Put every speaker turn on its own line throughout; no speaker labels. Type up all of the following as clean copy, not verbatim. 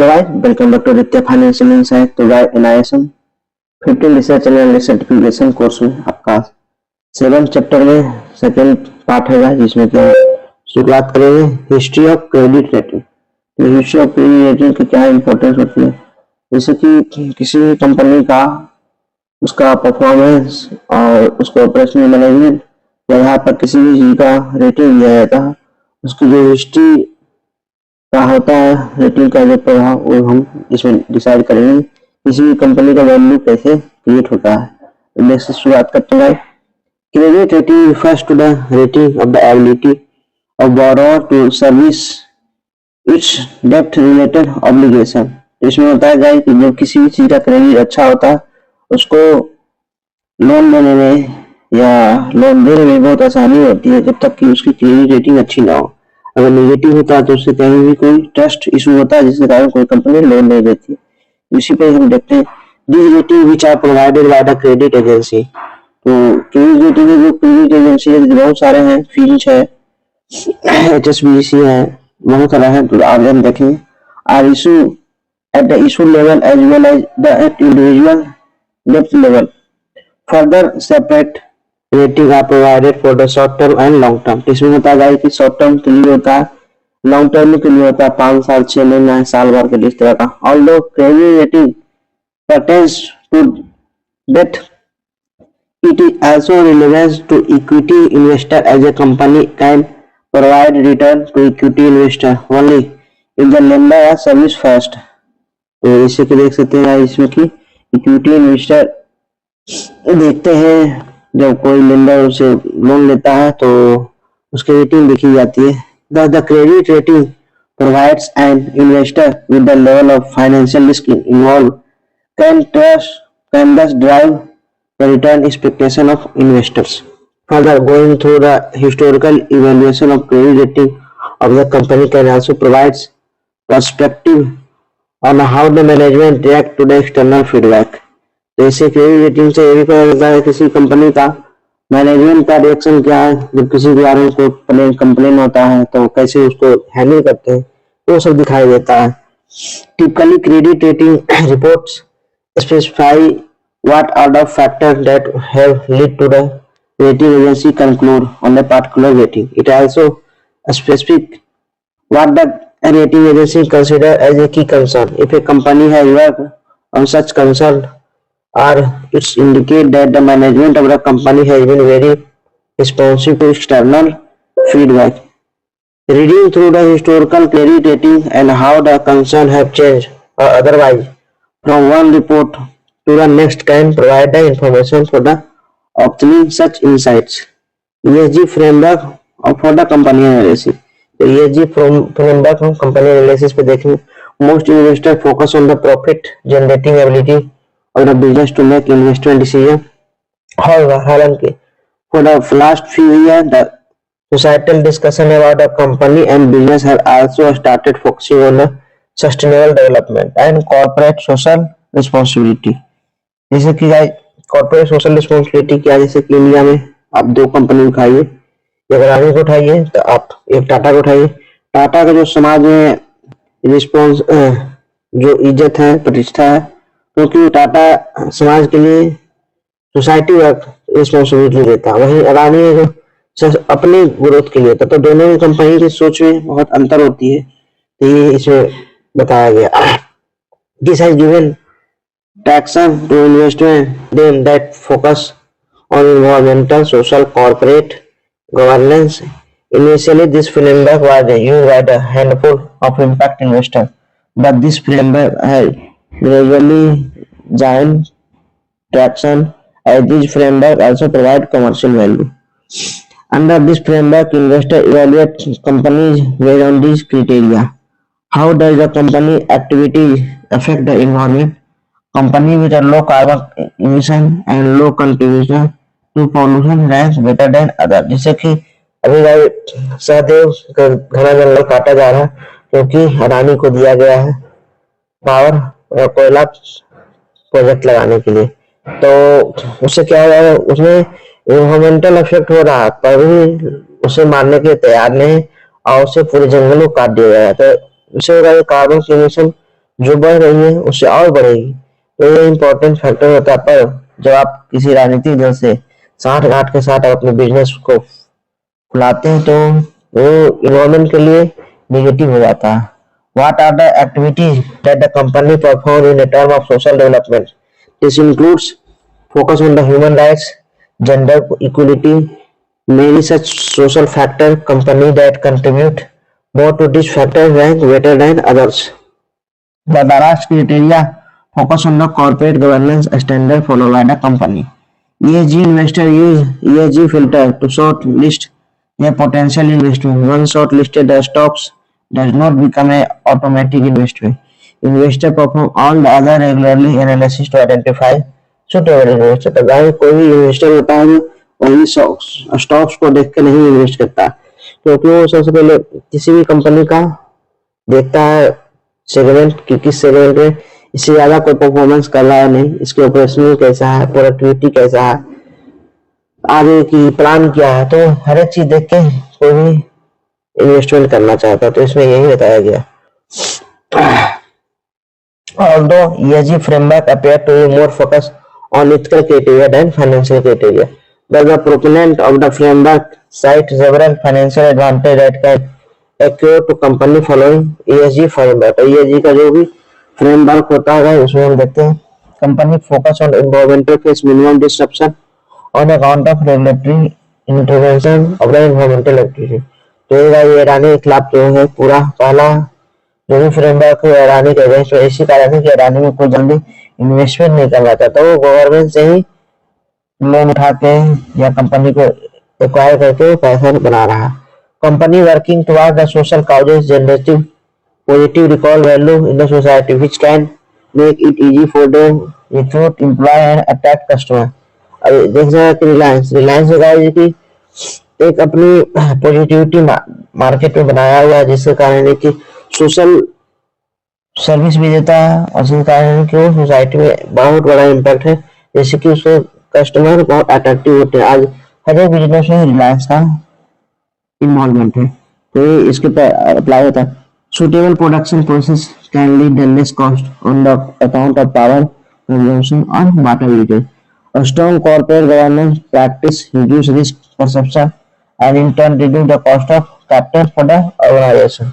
Hello guys, welcome back to Aditya financial insight. तो guys NISM 15 research analyst certification course में आपका 7 chapter में second part है guys, जिसमें कि शुरुआत करेंगे हिस्ट्री ऑफ क्रेडिट रेटिंग। तो हिस्ट्री ऑफ क्रेडिट रेटिंग की क्या इंपॉर्टेंस होती है, जैसे कि किसी भी कंपनी का उसका परफॉर्मेंस और उसको ऑपरेशनल मैनेजमेंट या यहाँ पर किसी भी चीज का रेटिंग दिया जाता है, उसकी जो हिस्ट्री का होता है रेटिंग का जो प्रभाव, वो हम इसमें डिसाइड करेंगे किसी भी कंपनी का वैल्यू कैसे क्रिएट होता है। नेक्स्ट शुरुआत करते हैं। Credit rating refers to the rating of the ability of borrower to service its डेब्ट रिलेटेड ऑब्लिगेशन। इसमें होता है कि जब किसी भी चीज का क्रेडिट अच्छा होता है, उसको लोन लेने में या लोन देने में बहुत आसानी होती है, जब तक कि उसकी क्रेडिट रेटिंग अच्छी ना हो। अगर नेगेटिव होता है तो उससे कहीं भी कोई ट्रस्ट इशू होता है, जिसके कारण कोई कंपनी लोन नहीं देती है। इसी पे हम देखते हैं the rating which are provided by the credit agency. तो क्रेडिट रेटिंग के जो क्रेडिट एजेंसी है बहुत सारे हैं, फिंच है, एचएसबीसी है, बहुत सारा है। तो आप हम देखेंगे are issue at the issue level as well as the at individual depth level. Further separate rating are provided for the short term and long term. इसमें होता है कि शॉर्ट टर्म के लिए होता है, लॉन्ग टर्म के लिए होता है 5 साल 6 महीना साल भर के लिए, इस तरह का। Although credit rating pertains to debt, it is also relevant to equity investor, as a company can provide return to equity investor only if the lender are service first। तो इसे देख सकते हैं इसमें कि इक्विटी इन्वेस्टर देखते हैं, जब कोई लेंडर उसे लोन लेता है तो उसकी रेटिंग देखी जाती है। The credit rating provides an investor with the level of financial risk involve can thus drive the return expectation of investors. Further, going through the historical evaluation of credit rating of the company can also provide perspective on how the management react to the external feedback। जैसे credit rating से ये भी पता चलता है किसी company का management का रिएक्शन क्या है, जब किसी के बारे में कोई कंप्लेन होता है तो कैसे उसको हैंडल करते हैं, वो सब दिखाई देता है। Typically credit rating reports specify what are the factors that have led to the rating agency conclude on a particular rating. It also specific what the rating agency consider as a key concern. If a company has worked on such concern, or it indicate that the management of the company has been very responsive to external feedback. Reading through the historical credit rating and how the concern have changed or otherwise from one report to the next can provide the information for the obtaining such insights। ESG framework for the company analysis। तो ESG framework हम company analysis पे देखेंगे। Most investors focus on the profit generating ability of the business to make investment decision। However, हालांकि for the last few years the societal discussion about the company and business have also started focusing on the sustainable development and corporate social responsibility। जैसे कि corporate social responsibility क्या, जैसे कि India में आप 2 company उठाइए, एक अडानी को उठाइए तो आप एक टाटा को उठाइए। टाटा का जो समाज में रिस्पॉन्स जो इज्जत है, प्रतिष्ठा है, क्योंकि टाटा समाज के लिए सोसाइटी वर्क रिस्पॉन्सिबिलिटी लेता है। वहीं अडानी है जो अपने ग्रोथ के लिए, तो दोनों कंपनी की सोच में बहुत अंतर होती है। तो ये इसमें बताया गया। This has given traction to investment them that focus on environmental, social, corporate governance। Initially, this framework was used by a handful of impact investors, but this framework has gradually gained traction as these frameworks also provide commercial value। Under this framework, investors evaluate companies based on these criteria. How does the company activity affect the environment? Company with a low carbon emission and low contribution to pollution ranks better than others। जैसे कि अभी सहदेव का घना जंगल काटा जा रहा है क्योंकि अडानी को दिया गया है पावर कोयला प्रोजेक्ट लगाने के लिए, तो उससे क्या हो रहा है, उसमें इन्वायरमेंटल इफेक्ट हो रहा है, पर भी उसे मारने के तैयार नहीं और उसे पूरे जंगलों काट दिया गया है। तो इससे कार्बन एमिशन जो बढ़ रही है उससे और बढ़ेगी। तो ये इम्पोर्टेंट फैक्टर होता है। पर जब आप किसी राजनीतिक दल से साठ गांठ के साथ अपने बिजनेस को फुलाते हैं तो वो इन्वायरमेंट के लिए नेगेटिव हो जाता है। What are the activities that the company perform in a term of social development? This includes focus on the human rights, gender equality, many such social factor. Company that contribute more to this factor rank better than others. The Daraj criteria focus on the corporate governance standard followed by the company. ESG investor use ESG filter to short list their potential investment. One short listed the stocks does not become a automatic investment. Investor perform all the other regularly analysis to identify suitable investor. तो अगर कोई भी investor होता है वही stocks को देख के नहीं इन्वेस्ट करता, क्योंकि वो सबसे पहले किसी भी कंपनी का देखता है सेगमेंट कि किस सेगमेंट में इससे ज्यादा कोई परफॉर्मेंस कर रहा है नहीं, इसके ऑपरेशनल कैसा है, प्रोडक्टिविटी कैसा है, आगे की प्लान क्या है। तो हर एक चीज देख के कोई भी इन्वेस्टमेंट करना चाहता है। तो इसमें यही बताया गया। Although ESG framework appear to be more focused on ethical criteria than financial criteria, but the proponent of the framework cite several financial advantages that can accrue to company following ESG framework। ESG का जो भी framework होता है उसमें हम देखते हैं company focus on environmental face minimum disruption on account of regulatory intervention of the environmental activity. तो ये अडानी के खिलाफ जो है पूरा पहला जो भी फ्रेमवर्क है अडानी के अगेंस्ट है। इसी कारण है कि अडानी में कोई जल्दी इन्वेस्टमेंट नहीं करना चाहता, वो गवर्नमेंट से ही लोन उठा के या कंपनी को एक्वायर करके पैसा बना रहा है। Company working toward the social causes generating positive recall value in the society which can make it easy for them recruit, employ and attract customer। अब देख रहे हैं कि रिलायंस है कि एक अपनी पॉजिटिविटी मार्केट में बनाया हुआ है, जिसके कारण है कि सोशल सर्विस भी देता है और जिसके कारण है कि वो सोसाइटी में बहुत बड़ा इम्पैक्ट है, जैसे कि उसके कस्टमर बहुत अट्रैक्टिव होते हैं। आज हर एक बिजनेस में रिलायंस का इन्वॉल्वमेंट है, तो ये इसके पे अप्लाई होता है। Suitable production process can lead to less cost on the account of power consumption or water usage. A strong corporate governance practice reduce risk perception and in turn reduce the cost of capital for the organization.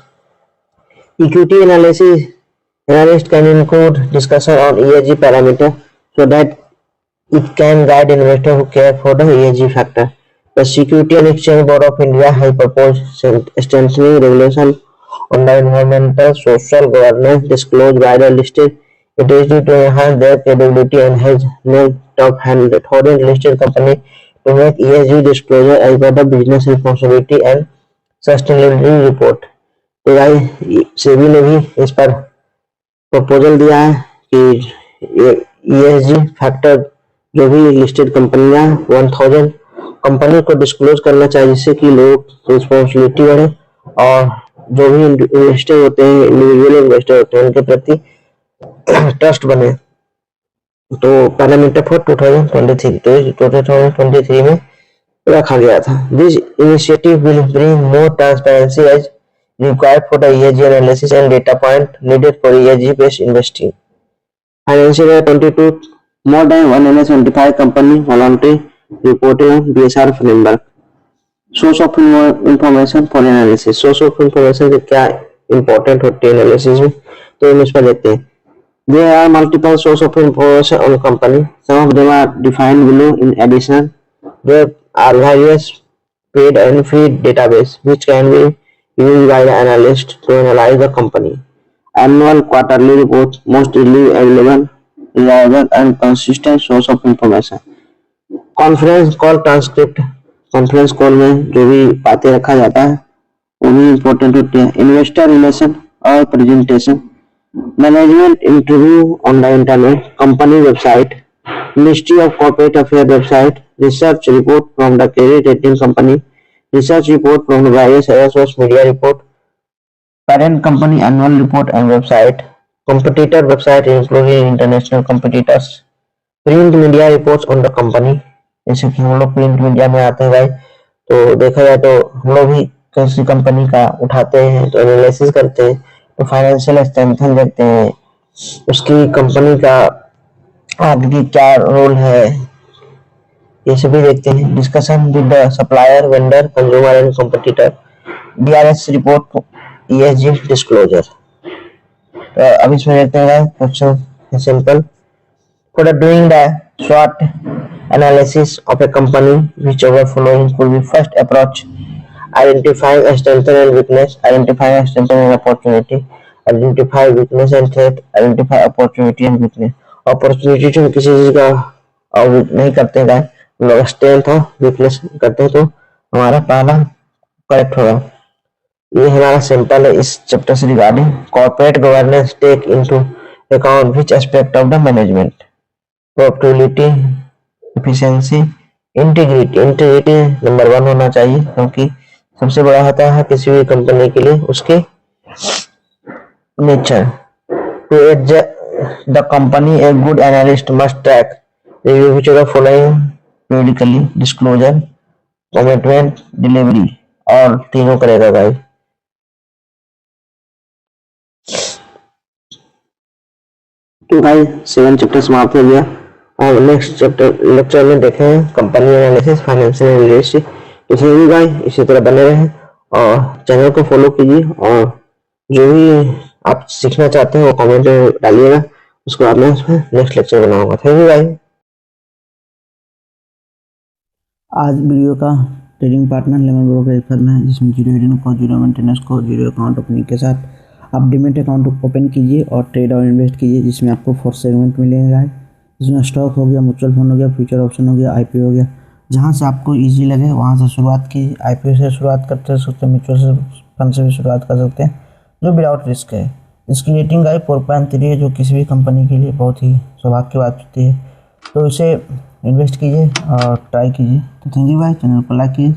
Equity analyst can include discussion on ESG parameter so that it can guide investors who care for the ESG factor. The Security and Exchange Board of India has proposed strengthening regulation on the environmental social governance disclosed by the listed entities to enhance their credibility and has named top 100 listed company to make ESG disclosure as per the business responsibility and sustainability report। तो भाई सेबी ने भी इस पर proposal दिया है कि ESG factor जो भी लिस्टेड कंपनियां 1000 कंपनी को डिस्क्लोज करना चाहिए, जिससे कि लोग रिस्पॉन्सिबिलिटी बढ़े और जो भी इन्वेस्टर होते हैं, इंडिविजुअल इन्वेस्टर होते हैं, उनके प्रति ट्रस्ट बने। तो पैरामीटर फॉर 2023 में रखा गया था। This initiative will bring more transparency as required for the ESG analysis and data point needed for ESG based investing. Financial year 22 more than 175 company voluntary reporting BSR framework. Source of information for analysis. Source of information से क्या important होती है analysis में, तो हम इस पर देखते हैं। There are multiple sources of information on a company. Some of them are defined below. In addition, there are various paid and free database which can be used by the analyst to analyze the company. Annual, quarterly reports, most easily available, reliable and consistent source of information. Conference call transcript। Conference call में जो भी बातें रखा जाता है वो भी important होते हैं। इन्वेस्टर रिलेशन और presentation. Management interview on the internet, company website, ministry of corporate affair website, research report from the credit rating company, research report from the various source media report, parent company annual report and website, competitor website including international competitors, print media reports on the company. जैसे कि हम लोग print media में आते हैं भाई, तो देखा जाए तो हम लोग भी किसी कंपनी का उठाते हैं तो एनालिसिस करते हैं, तो फाइनेंशियल स्ट्रेंथ देखते हैं, उसकी कंपनी का आगे की क्या रोल है, ये सभी देखते हैं। Discussion with the supplier, vendor, consumer and competitor, DRS report, ESG disclosure. तो अब इसमें देखते हैं क्वेश्चन है simple. For doing the SWOT analysis of a company, which of the following could be first approach? Identifying a strength and weakness, identifying a strength and opportunity, identify weakness and threat, identify opportunity and weakness. Opportunity जो किसी चीज का नहीं करते हैं, लोग strength और weakness करते हैं, तो हमारा पहला करेक्ट होगा। ये हमारा सिंपल है इस चैप्टर से regarding. Corporate governance take into account which aspect of the management? Productivity, efficiency, integrity number 1 होना चाहिए, क्योंकि सबसे बड़ा होता है किसी भी कंपनी के लिए उसके nature. To as the company a good analyst must track review which of the following periodically, disclosure, commitment, delivery, और तीनों करेगा भाई। तो भाई 7 चैप्टर समाप्त हो गया, और नेक्स्ट चैप्टर लेक्चर में देखें कंपनी एनालिसिस, फाइनेंशियल एनालिसिस। इसमें भी भाई इसी तरह बने रहें और चैनल को फॉलो कीजिए, और जो भी आप सीखना चाहते हैं वो कमेंट में डालिएगा, उसको बाद में नेक्स्ट लेक्चर बनाऊंगा। थैंक यू भाई।
आज वीडियो का trading partner lemon broker firm है, जिसमें zero hidden cost, zero maintenance cost, zero account opening के साथ आप डीमेट अकाउंट ओपन कीजिए और ट्रेड और इन्वेस्ट कीजिए, जिसमें आपको 4 सेगमेंट मिलेगा। जिसमें स्टॉक हो गया, म्यूचुअल फंड हो गया, फ्यूचर ऑप्शन हो गया, IPO हो गया। जहाँ से आपको ईजी लगे वहाँ से शुरुआत कीजिए। IPO से शुरुआत करते सकते हैं, म्यूचुअल फंड से भी शुरुआत कर सकते हैं, जो विदाउट रिस्क है। इसकी रेटिंग आई 4.3 है, जो किसी भी कंपनी के लिए बहुत ही सौभाग्य की बात होती है। तो इसे इन्वेस्ट कीजिए और ट्राई कीजिए। तो थैंक यू भाई, चैनल को लाइक कीजिए।